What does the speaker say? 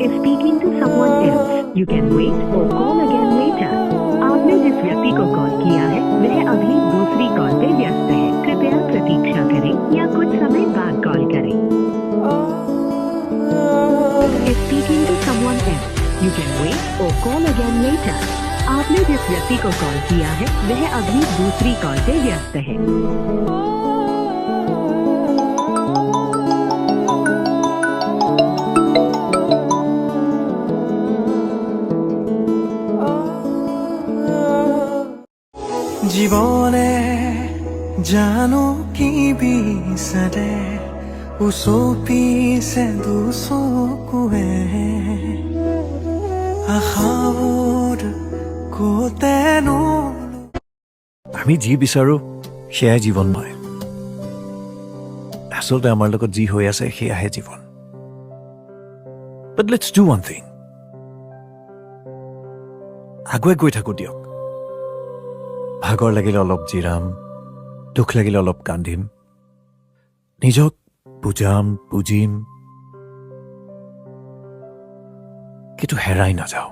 is speaking to someone else. You can wait or call again later. आपने जिस व्यक्ति को कॉल किया है वह अभी दूसरी कॉल पे व्यस्त है। कृपया प्रतीक्षा करें या कुछ समय बाद कॉल करें। Is speaking to someone else. You can wait or call again later. आपने जिस व्यक्ति को कॉल किया है वह अभी दूसरी कॉल पे व्यस्त है। জীবনে জানো কি বিচাৰে উচপিছে দুচকুৱে আশাবোৰ কোতেনো আমি যি বিচাৰো সেয়াই জীৱন নহয় আচলতে আমাৰ লগত যি হৈ আছে সেয়াহে জীৱন But let's do one thing আগুৱাই গৈ থাকো দিয়ক ভাগৰ লাগিলে অলপ জিৰাম দুখ লাগিলে অলপ কান্দিম নিজক বুজিম কিন্তু হেৰাই নাযাওঁ